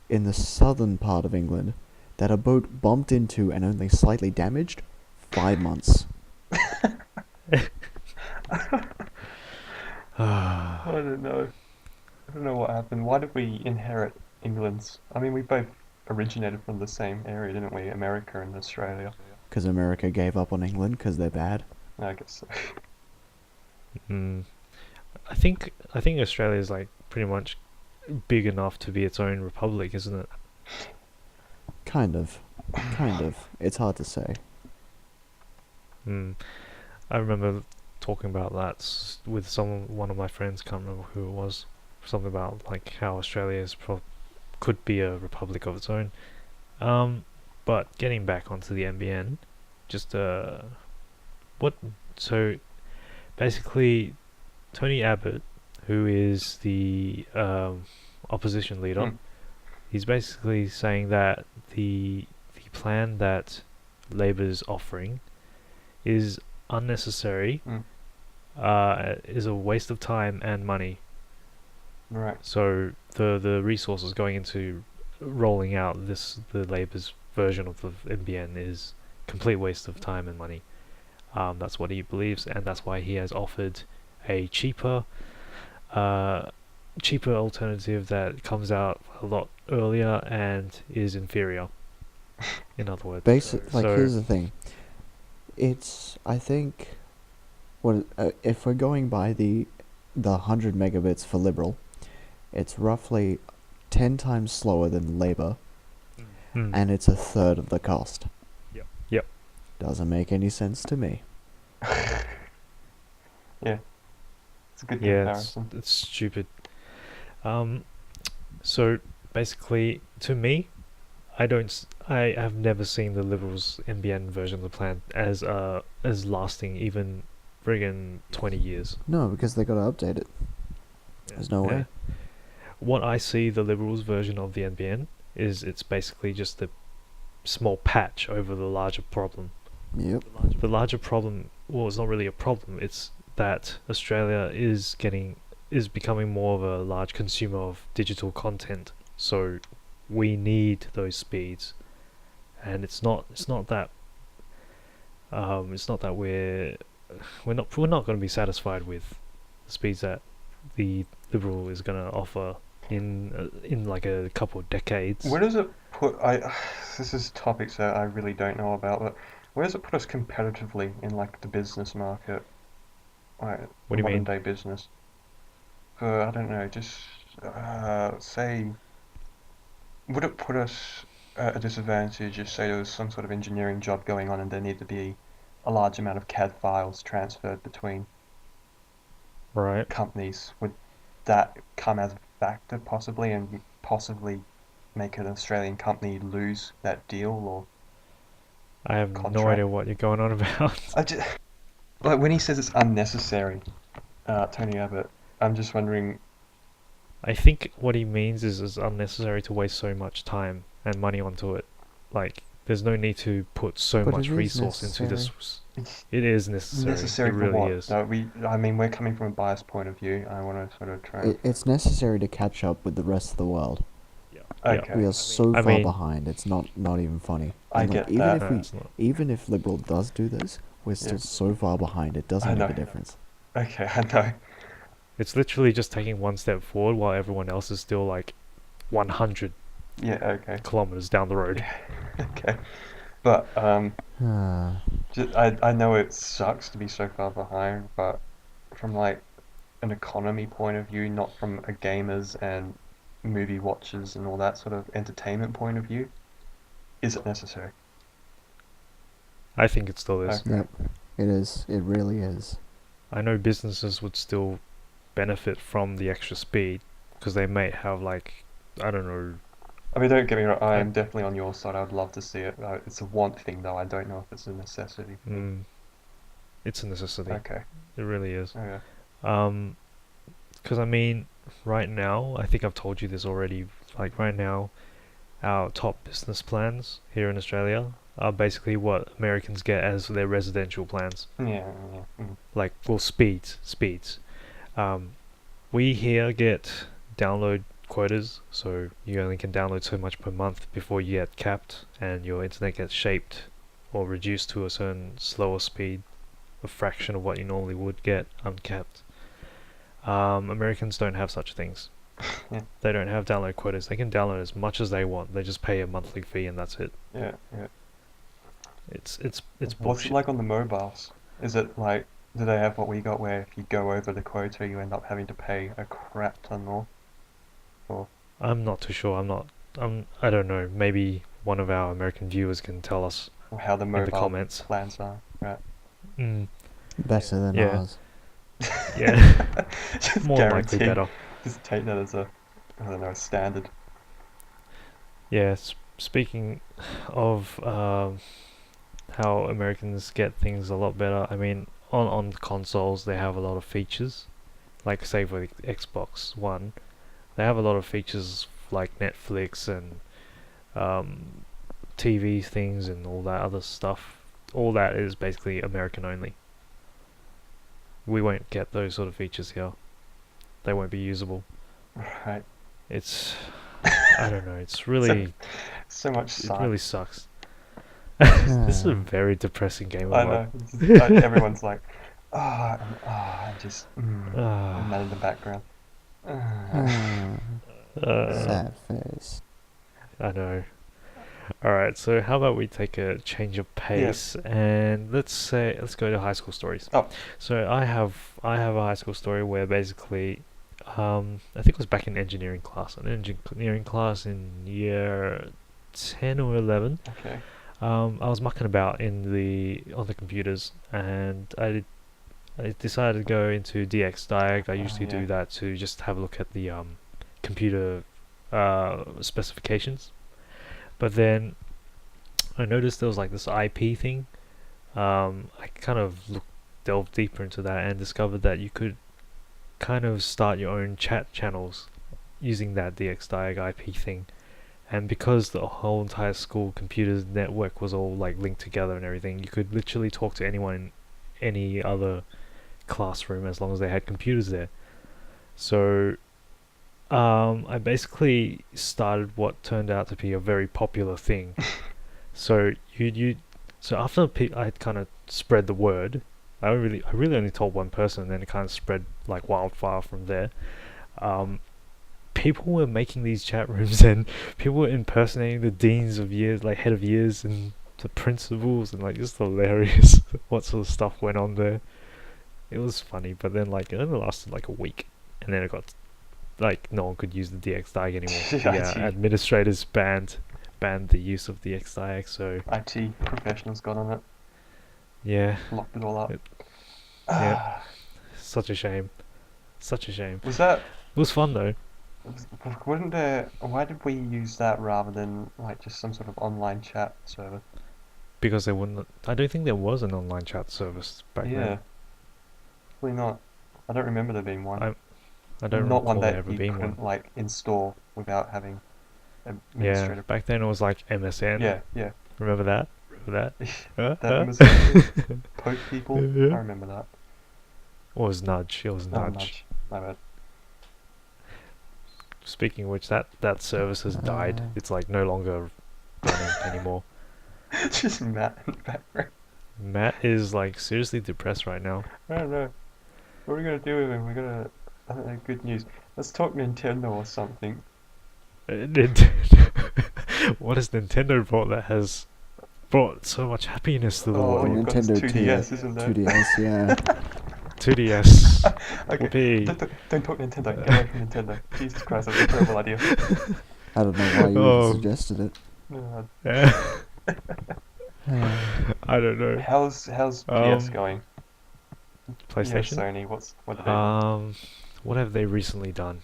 in the southern part of England that a boat bumped into and only slightly damaged. 5 months. I don't know. I don't know what happened. Why did we inherit England's? I mean, we both originated from the same area, didn't we? America and Australia. Because America gave up on England because they're bad. I guess so. I think Australia is like pretty much big enough to be its own republic, isn't it? Kind of. It's hard to say. I remember talking about that with one of my friends. Can't remember who it was. Something about like how Australia could be a republic of its own. But getting back onto the NBN, just so basically Tony Abbott, who is the opposition leader, he's basically saying that the plan that Labour's offering is unnecessary, is a waste of time and money. Right. So the resources going into rolling out the Labour's version of the NBN is complete waste of time and money. That's what he believes, and that's why he has offered a cheaper alternative that comes out a lot earlier and is inferior. In other words, Here's the thing. I think, if we're going by the 100 megabits for liberal, it's roughly 10 times slower than Labour, and it's a third of the cost. Yep. Doesn't make any sense to me. Yeah, it's a good Yeah, comparison. it's stupid. So basically, to me, I have never seen the Liberals NBN version of the plan as lasting even friggin' 20 years. No, because they gotta update it. There's no way. What I see the Liberals version of the NBN is it's basically just a small patch over the larger problem. Yep. The larger problem, well, it's not really a problem. It's that Australia is becoming more of a large consumer of digital content. So we need those speeds, and it's not that we're not going to be satisfied with the speeds that the Liberal is going to offer in like a couple of decades. Where does it put? This is topics that I really don't know about, but where does it put us competitively in like the business market, like What do you modern mean? day business? For I don't know, just say, would it put us at a disadvantage if say there was some sort of engineering job going on and there needed to be a large amount of CAD files transferred between Right. companies? Would that come as a factor possibly, and possibly make an Australian company lose that deal or I have no contract? idea what you're going on about. Like when he says it's unnecessary, Tony Abbott, I'm just wondering. I think what he means is it's unnecessary to waste so much time and money onto it. Like, there's no need to put so But much it is resource into this. It's It is necessary. necessary It for really what? is. No, I mean, we're coming from a biased point of view. I want to sort of try. It's necessary to catch up with the rest of the world. Yeah. Okay. We are so I far mean- behind. It's not even funny. I And, get even that. if No, we it's not. even if liberal does do this, we're Yeah. still so far behind. It I doesn't make a know. difference. Okay, I know. It's literally just taking one step forward while everyone else is still like 100 Yeah, okay. kilometers down the road. Okay. But Ah, I know it sucks to be so far behind, but from like an economy point of view, not from a gamers and movie watchers and all that sort of entertainment point of view, is it necessary? I think it still is. Okay. Yep, it is. It really is. I know businesses would still benefit from the extra speed because they may have like, I don't know. I mean, don't get me wrong, I am definitely on your side. I would love to see it. It's a want thing, though. I don't know if it's a necessity for me. It's a necessity. Okay. It really is. Okay. Because I mean, right now, I think I've told you this already. Like right now, our top business plans here in Australia are basically what Americans get as their residential plans. Yeah. Like, well, speeds. We here get download quotas, so you only can download so much per month before you get capped, and your internet gets shaped or reduced to a certain slower speed, a fraction of what you normally would get uncapped. Americans don't have such things. Yeah. They don't have download quotas. They can download as much as they want. They just pay a monthly fee and that's it. Yeah. It's What's bullshit. it like on the mobiles? Is it like, do they have what we got where if you go over the quota, you end up having to pay a crap ton more? Or I'm not too sure. I don't know. Maybe one of our American viewers can tell us how the in the mobile comments. plans are, right? Better than Yeah. ours. Yeah, Just more likely guaranteed. better. Just take that as a, I don't know, a standard. Yeah, speaking of how Americans get things a lot better, I mean, on consoles they have a lot of features, like say for the Xbox One, they have a lot of features like Netflix and TV things and all that other stuff. All that is basically American only. We won't get those sort of features here. They won't be usable. Right. It's, I don't know, it's really... So much It sigh. really sucks. This is a Ah. very depressing game I of know. It's just, everyone's like, and just and that in the background. Ah. Uh, Sad face. I know. Alright, so how about we take a change of pace and let's go to high school stories. Oh. So I have a high school story where basically I think it was back in engineering class, in year 10 or 11. Okay. I was mucking about on the computers, and I decided to go into DXDiag. I usually yeah. do that to just have a look at the computer specifications. But then I noticed there was like this IP thing. I kind of delved deeper into that and discovered that you could kind of start your own chat channels using that DXDiag IP thing. And because the whole entire school computers network was all like linked together and everything, you could literally talk to anyone in any other classroom as long as they had computers there. So I basically started what turned out to be a very popular thing. So so after I kind of spread the word, I really only told one person, and then it kind of spread like wildfire from there. People were making these chat rooms, and people were impersonating the deans of years, like head of years, and the principals, and like just hilarious what sort of stuff went on there. It was funny, but then like it only lasted like a week, and then it got like no one could use the DXDiag anymore. Yeah, The administrators banned the use of DXDiag, so IT professionals got on it, yeah, locked it all up. yeah. Such a shame. Such a shame. Was that? It was fun though. Wasn't there? Why did we use that rather than like just some sort of online chat server? Because I don't think there was an online chat service back Yeah, then. probably not. I don't remember there being one. I don't Not one recall there that ever you being couldn't one. like install without having Yeah, administrator. back then it was like MSN. Yeah. Remember that? Remember that? That was poke people. Yeah. I remember that. It was Nudge. It was Oh, Nudge. nudge. My bad. Speaking of which, that service has died. It's like no longer running anymore. Just Matt in the background. Matt is like seriously depressed right now. I don't know. What are we gonna do with him? I don't know, good news. Let's talk Nintendo or something. Nintendo. What has Nintendo brought that has brought so much happiness to the Oh, The world? you've got Nintendo 2DS, isn't there? 2DS, yeah. 2DS. Okay, Whoopee. don't talk Nintendo. Get away from Nintendo. Jesus Christ, that's a terrible idea. I don't know why you Oh. even suggested it. I don't know. How's PS going? Yeah, PlayStation. Sony. What did they? What have they recently done?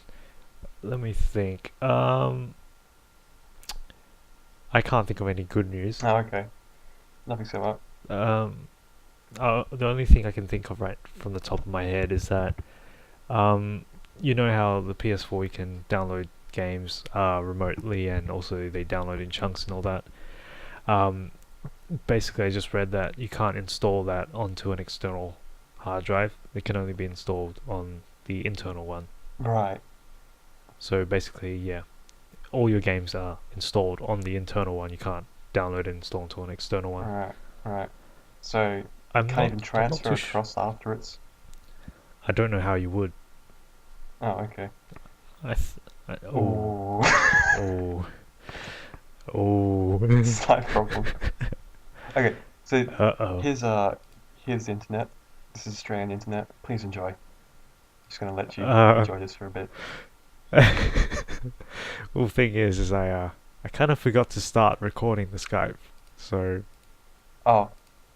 Let me think. I can't think of any good news. Oh, okay. Nothing so much. The only thing I can think of right from the top of my head is that, you know how the PS4 you can download games remotely, and also they download in chunks and all that. Basically, I just read that you can't install that onto an external hard drive. It can only be installed on the internal one. Right. So basically, yeah, all your games are installed on the internal one. You can't download and install onto an external one. Right. So I'm can't not, even I'm not transfer too across after it's. I don't know how you would. Oh, okay. Oh, Oh. oh. Slight problem. Okay, so Uh-oh. here's the internet. This is Australian internet. Please enjoy. Just gonna let you enjoy this for a bit. Well, thing is I kind of forgot to start recording the Skype, so Oh,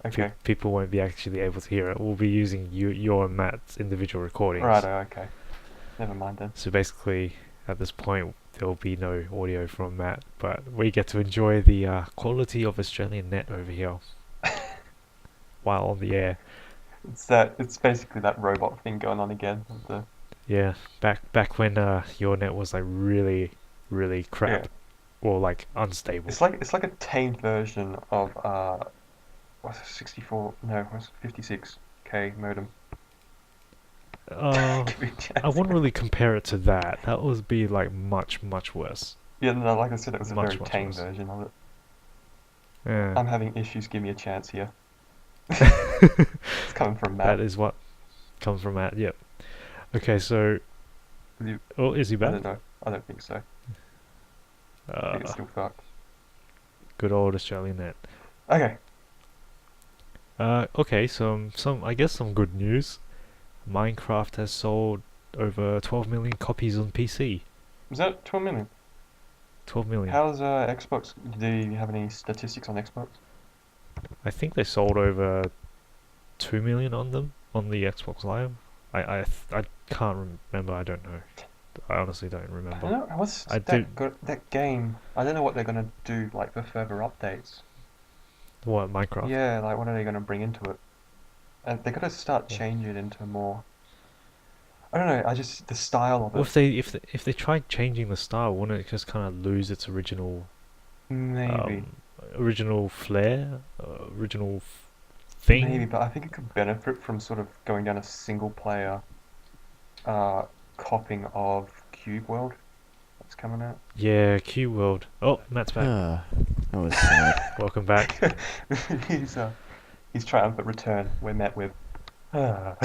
okay. people won't be actually able to hear it. We'll be using your and Matt's individual recordings. Righto, okay. Never mind then. So basically, at this point, there will be no audio from Matt, but we get to enjoy the quality of Australian net over here while on the air. It's basically that robot thing going on again. Yeah, back when your net was like really, really crap, or like unstable. It's like a tamed version of what's it, 64? No, what's 56K modem. I wouldn't really compare it to that. That would be like much, much worse. Yeah, no, like I said, it was a Much, very much tame worse. version of it. Yeah. I'm having issues. Give me a chance here. It's coming from That Matt. is what comes from Matt. Yep. Okay, so You- oh, is he I back? don't know. I don't think so. I think it's still fucked. Good old Australian Matt. Okay. Okay, some I guess some good news. Minecraft has sold over 12 million copies on PC. Was that 12 million? 12 million. How's Xbox? Do you have any statistics on Xbox? I think they sold over 2 million on them on the Xbox Live. I can't remember. I don't know. I honestly don't I remember. don't know. What's I that did. good? That game. I don't know what they're gonna do like for further updates. What, Minecraft? Yeah, like what are they gonna bring into it? And they gotta start Well, changing it into more. I don't know. I just the style of well, it. if they tried changing the style, wouldn't it just kind of lose its Maybe. um original flair, original thing? Maybe, but I think it could benefit from sort of going down a single player copying of Cube World that's coming out. Yeah, Q World. Oh, Matt's back. That was sad. Welcome back. His triumphant return we're met with. I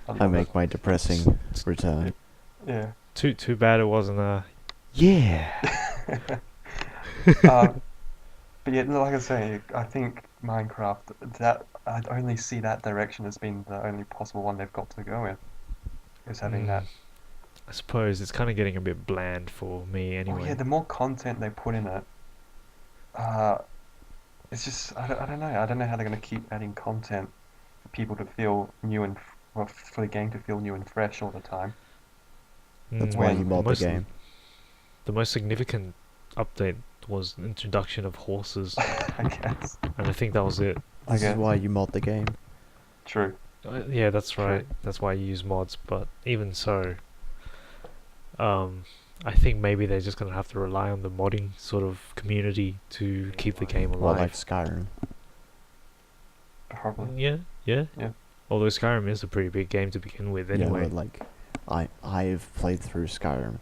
I love make my depressing return. it. Yeah. Too bad it wasn't Yeah. But yeah, like I say, I think Minecraft, that I'd only see that direction as being the only possible one they've got to go in, is having that. I suppose it's kind of getting a bit bland for me Oh anyway. yeah, the more content they put in it, uh, it's just I don't know. I don't know how they're going to keep adding content for people to feel new and well, for the game to feel new and fresh all the time. That's Mm, why when you mod the game. The most significant update was the introduction of horses, I guess. and I think that was it. I This is guess. why you mod the game. True. Yeah, that's True. right. That's why you use mods. But even so, I think maybe they're just gonna have to rely on the modding sort of community to keep the game Well, like alive. Skyrim. Probably. Yeah, yeah. Yeah. Although Skyrim is a pretty big game to begin with, Yeah, anyway. but like, I've played through Skyrim,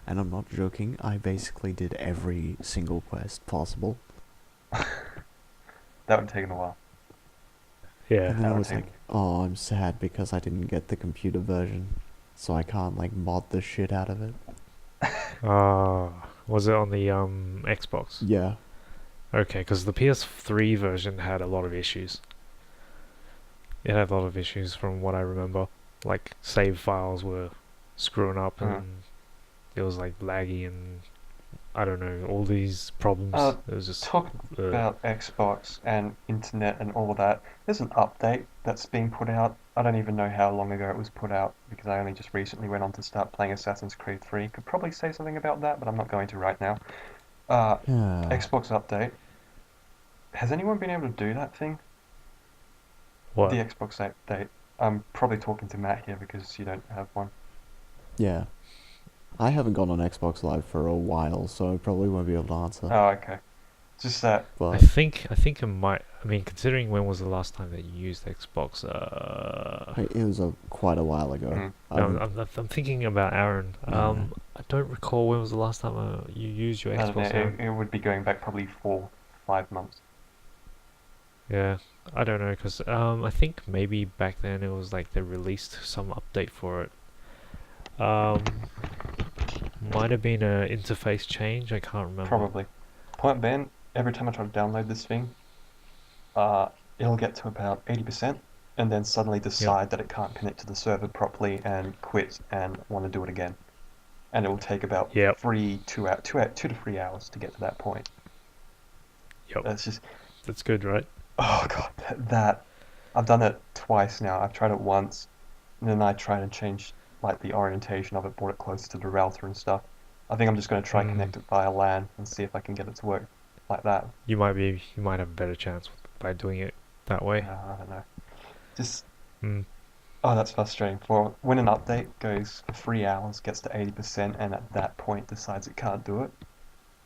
and I'm not joking. I basically did every single quest possible, That would take a while. Yeah. and then that I would was take. like, oh, I'm sad because I didn't get the computer version, so I can't like mod the shit out of it. Was it on the Xbox? Yeah. Okay, because the PS3 version had a lot of issues. It had a lot of issues from what I remember. Like, save files were screwing up Mhm. and it was like laggy and I don't know, all these problems. It was just Talk uh, about Xbox and internet and all of that. There's an update that's being put out. I don't even know how long ago it was put out because I only just recently went on to start playing Assassin's Creed 3. Could probably say something about that, but I'm not going to right now. Xbox update. Has anyone been able to do that thing? what? The Xbox update. I'm probably talking to Matt here because you don't have one. Yeah. I haven't gone on Xbox Live for a while, so I probably won't be able to answer. Oh, okay. Just that. I But think it might. I mean, considering when was the last time that you used Xbox? it was quite a while ago. Mm. No, I'm thinking about Aaron. Yeah. I don't recall when was the last time you used your I don't know, Xbox. Aaron. it would be going back probably 4-5 months. Yeah, I don't know, cause I think maybe back then it was like they released some update for it. Might have been a interface change. I can't remember. Probably. Point being, every time I try to download this thing, it'll get to about 80% and then suddenly decide that it can't connect to the server properly and quit and want to do it again. And it will take about Yep. 2 to 3 hours to get to that point. Yep. That's just, That's good, right? oh god, that I've done it twice now. I've tried it once, and then I tried to change like the orientation of it, brought it closer to the router and stuff. I think I'm just going to try connect it via LAN and see if I can get it to work like that. You might have a better chance by doing it that way. I don't know. Just Mm. oh, that's frustrating. For when an update goes for 3 hours, gets to 80%, and at that point decides it can't do it,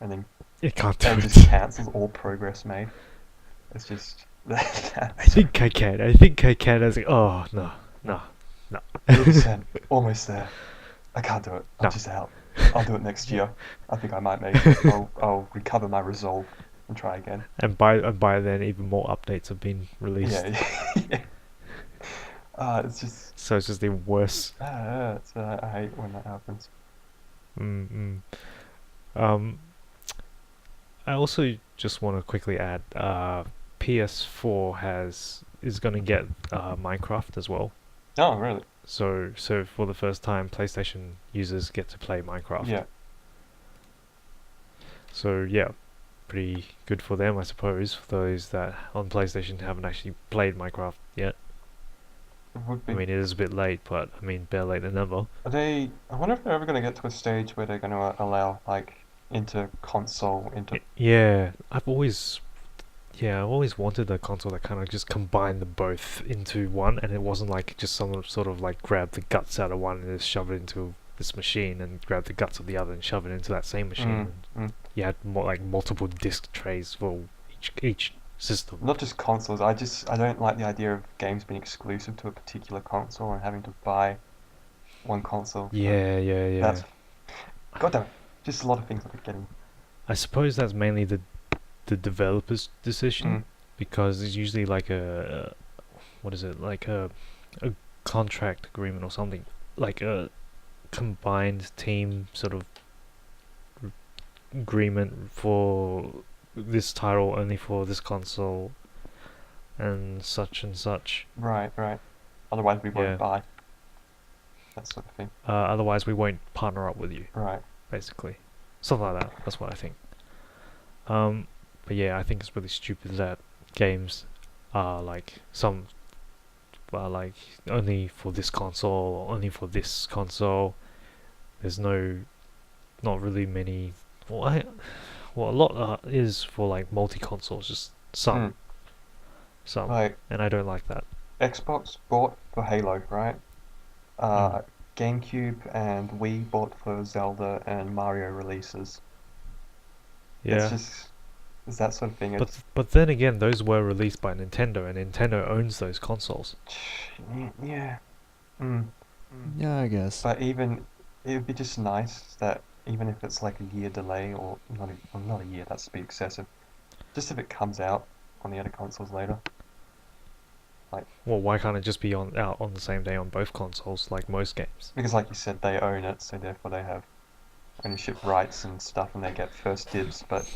and then It can't do and it. just cancels all progress made. It's just I think I can. I think I can. I was like, oh no. 100%, almost there. I can't do it. I'm No. just out. I'll do it next year. I think I might make it. I'll recover my resolve and try again. And by then, even more updates have been released. Yeah, yeah. It's just So it's just even worse. I hate when that happens. Mm-mm. Um, I also just want to quickly add, PS4 is gonna get Minecraft as well. Oh, really? So for the first time, PlayStation users get to play Minecraft. Yeah. So yeah, pretty good for them, I suppose. For those that on PlayStation haven't actually played Minecraft yet. It would I be. mean, it is a bit late, but I mean, better late than never. I wonder if they're ever going to get to a stage where they're going to allow like into. Yeah, I've always wanted a console that kind of just combined them both into one, and it wasn't like just some sort of like grab the guts out of one and just shove it into this machine, and grab the guts of the other and shove it into that same machine. You had like multiple disc trays for each system. Not just consoles. I don't like the idea of games being exclusive to a particular console and having to buy one console. Yeah. That's goddamn. Just a lot of things that are getting. I suppose that's mainly the developer's decision, because it's usually like what is it, like a contract agreement or something, like a combined team sort of agreement for this title only for this console and such and such. Right. Otherwise, we Yeah. won't buy. That sort of thing. Otherwise we won't partner up with you, Right. basically. Something like that. That's what I think. But yeah, I think it's really stupid that games are like like only for this console or only for this console. There's not really many. Well, a lot is for like multi-consoles, just some, Like and I don't like that. Xbox bought for Halo, right? GameCube and Wii bought for Zelda and Mario releases. Yeah. It's that sort of thing. But then again, those were released by Nintendo, and Nintendo owns those consoles. Yeah. Yeah, I guess. But it would be just nice that even if it's like a year delay, or not a year, that's to be excessive. Just if it comes out on the other consoles later. Well, why can't it just be out on the same day on both consoles, like most games? Because like you said, they own it, so therefore they have ownership rights and stuff, and they get first dibs, but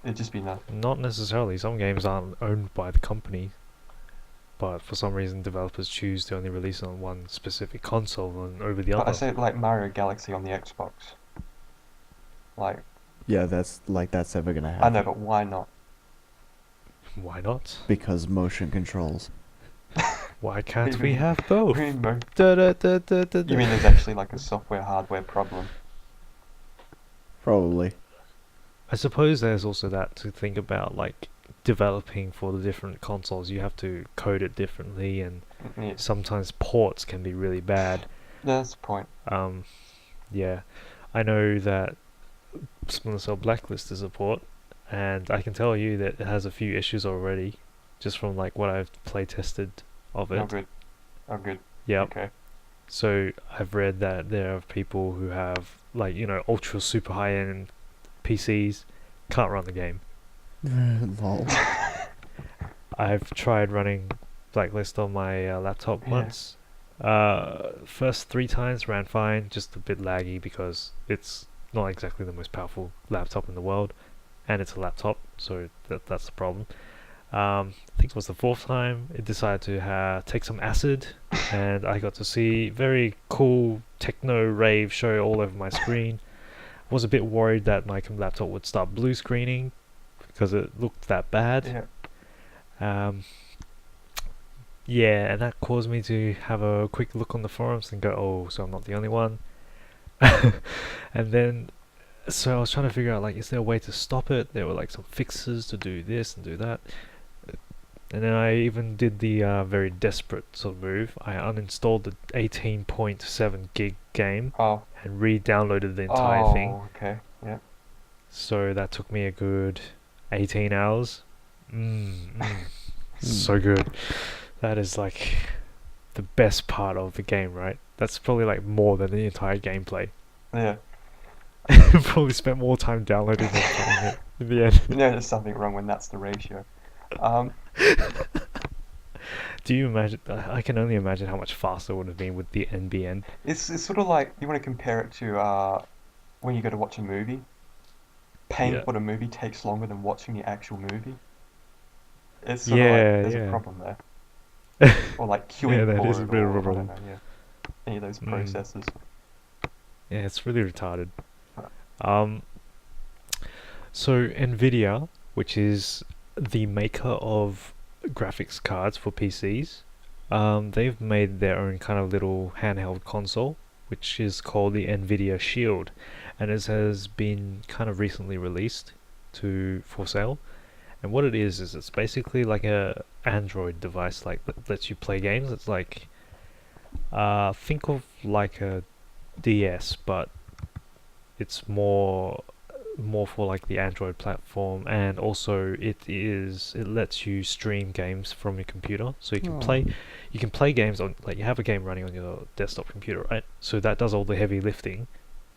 it'd just be nice. Not necessarily. Some games aren't owned by the company, but for some reason developers choose to only release it on one specific console and over the But I other. say like Mario Galaxy on the Xbox. Like, Yeah, that's ever gonna happen. I know, but why not? Why not? Because motion controls. Why can't we have both? You mean Da-da-da-da-da-da. there's actually like a software-hardware problem? Probably. I suppose there's also that to think about, like developing for the different consoles. You have to code it differently, and Yeah, sometimes ports can be really bad. that's the point. Yeah, I know that Splinter Cell Blacklist is a port, and I can tell you that it has a few issues already, just from like what I've play tested of it. Oh, good. Yep. Okay. So I've read that there are people who have like ultra super high end PCs can't run the game. Lol. I've tried running Blacklist on my laptop Yeah. once. First 3 times ran fine, just a bit laggy because it's not exactly the most powerful laptop in the world, and it's a laptop, so that's the problem. I think it was the 4th time it decided to take some acid, and I got to see very cool techno rave show all over my screen. Was a bit worried that my laptop would start blue screening because it looked that bad. Yeah. Yeah, and that caused me to have a quick look on the forums and go, oh, so I'm not the only one. And then, so I was trying to figure out, like, is there a way to stop it? There were, like, some fixes to do this and do that. And then I even did the very desperate sort of move. I uninstalled the 18.7 gig game Oh. and re-downloaded the entire thing. Oh, okay. Yeah. So that took me a good 18 hours. So good. That is like the best part of the game, right? That's probably like more than the entire gameplay. Yeah. Probably spent more time downloading than playing it in the end. You know, there's something wrong when that's the ratio. Um, Do you imagine? I can only imagine how much faster it would have been with the NBN. it's sort of like you want to compare it to when you go to watch a movie. Paying Yeah. for the movie takes longer than watching the actual movie. It's sort of like Yeah, there's a yeah. problem there. Or like queuing Yeah, that for is a it, bit of or a I don't problem. know, yeah. Any of those Mm. processes. Yeah, it's really retarded. Right. So Nvidia, which is the maker of graphics cards for PCs, they've made their own kind of little handheld console, which is called the Nvidia Shield, and it has been kind of recently released for sale. And what it is it's basically like a Android device, like that lets you play games. It's like think of like a DS, but it's more for like the Android platform, and also it lets you stream games from your computer, so you can play games on, like, you have a game running on your desktop computer, right? So that does all the heavy lifting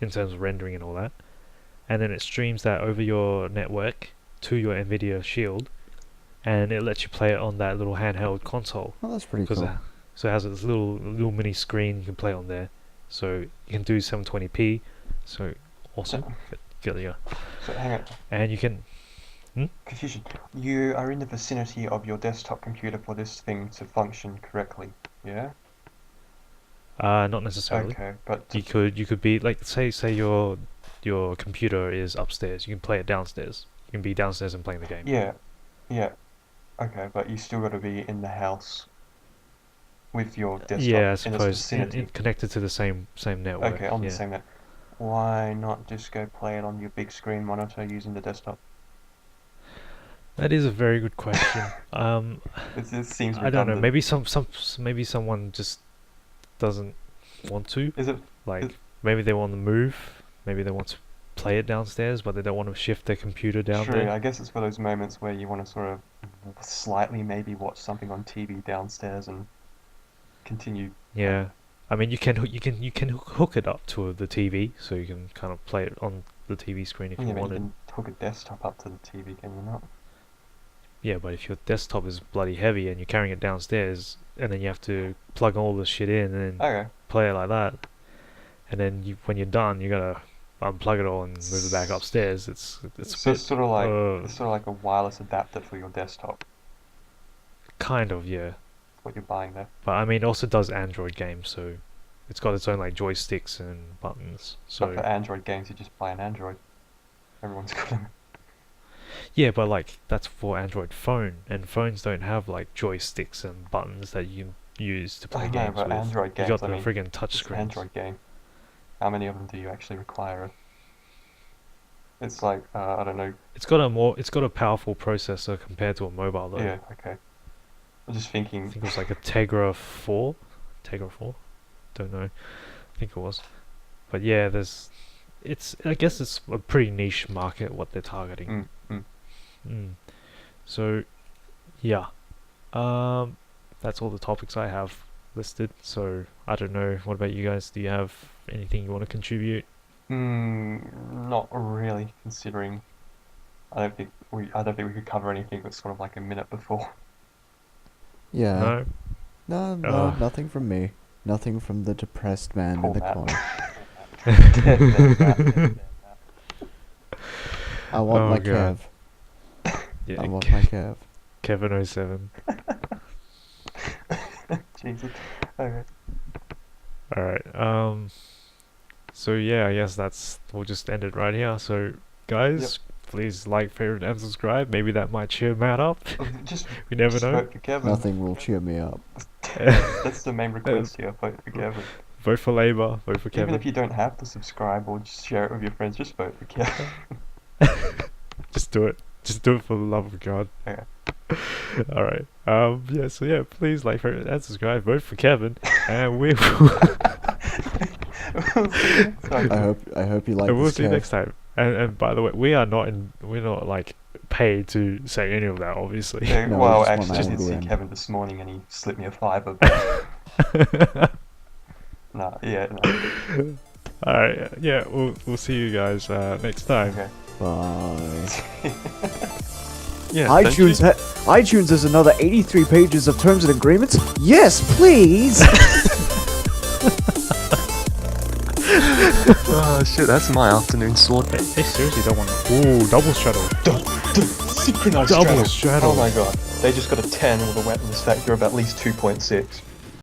in terms of rendering and all that, and then it streams that over your network to your Nvidia Shield, and it lets you play it on that little handheld console. Oh, that's pretty 'Cause cool. so it has this little mini screen you can play on there, so you can do 720p. So awesome. Yeah. So hang on, And you can confusion. You are in the vicinity of your desktop computer for this thing to function correctly, yeah? not necessarily. Okay, but You could be like, say your computer is upstairs. You can play it downstairs. You can be downstairs and playing the game. yeah, okay, but you still got to be in the house with your desktop Yeah, I in its suppose vicinity. connected to the same network. Okay, on the yeah. same net. Why not just go play it on your big screen monitor using the desktop? That is a very good question. It seems I don't know. redundant. Maybe someone just doesn't want to. Is it? Like, maybe they want to move. Maybe they want to play it downstairs, but they don't want to shift their computer down True, there. I guess it's for those moments where you want to sort of slightly maybe watch something on TV downstairs and continue. Yeah. I mean, you can hook it up to the TV, so you can kind of play it on the TV screen if Yeah, you but you wanted. can hook a desktop up to the TV, can you not? Yeah, but if your desktop is bloody heavy and you're carrying it downstairs, and then you have to plug all this shit in and then Okay. play it like that, and then when you're done, you gotta unplug it all and move it back upstairs. It's So a it's sort of like bit, it's sort of like a wireless adapter for your desktop. kind of, yeah. What you're buying there. But I mean, it also does Android games, so it's got its own like joysticks and buttons. But So for Android games, you just buy an Android. Everyone's got them. yeah, but like that's for Android phone, and phones don't have like joysticks and buttons that you can use to play I know, games but with. Android You games, got I the mean, friggin' touch it's an screens. Android game. How many of them do you actually require? It's like I don't know. It's got a powerful processor compared to a mobile though. Yeah, okay. I'm just I thinking. think it was like a Tegra 4. Tegra 4? Don't know. I think it was. But yeah, I guess it's a pretty niche market what they're targeting. So, yeah. That's all the topics I have listed. So, I don't know. What about you guys? Do you have anything you want to contribute? Not really, considering I don't think we could cover anything that's sort of like a minute before. Yeah. No? No, nothing from me. Nothing from the depressed man Poor in the Matt. corner. Dead Matt. I want Oh, my God. Kev. Yeah, I want my Kev. Kevin 07. Jesus. Okay. Alright, so yeah, I guess we'll just end it right here. So, guys, please like, favorite, and subscribe. Maybe that might cheer Matt up. Just We never know. vote for Kevin. Nothing will cheer me up. That's the main request here. Vote for Kevin. Vote for Labour, vote for Even Kevin. if you don't have to subscribe or just share it with your friends, just vote for Kevin. Just do it. Just do it for the love of God. Okay. Alright. Yeah, so yeah, please like, favorite, and subscribe. Vote for Kevin. And we will Sorry. I hope you like and we'll this see you Kev. next time. And by the way, we're not like paid to say any of that, obviously. Yeah, No, well, I just want actually, I that did see in. Kevin this morning and he slipped me a $5. But no, yeah, no. Alright, yeah, we'll see you guys next time. Okay. Bye. Yeah. iTunes has another 83 pages of terms and agreements? Yes, please! Oh shit, that's my afternoon sword. They seriously don't want to. Ooh, double straddle. Synchronized Double straddle. straddle. Oh my god. They just got a 10 with a weapons factor of at least 2.6.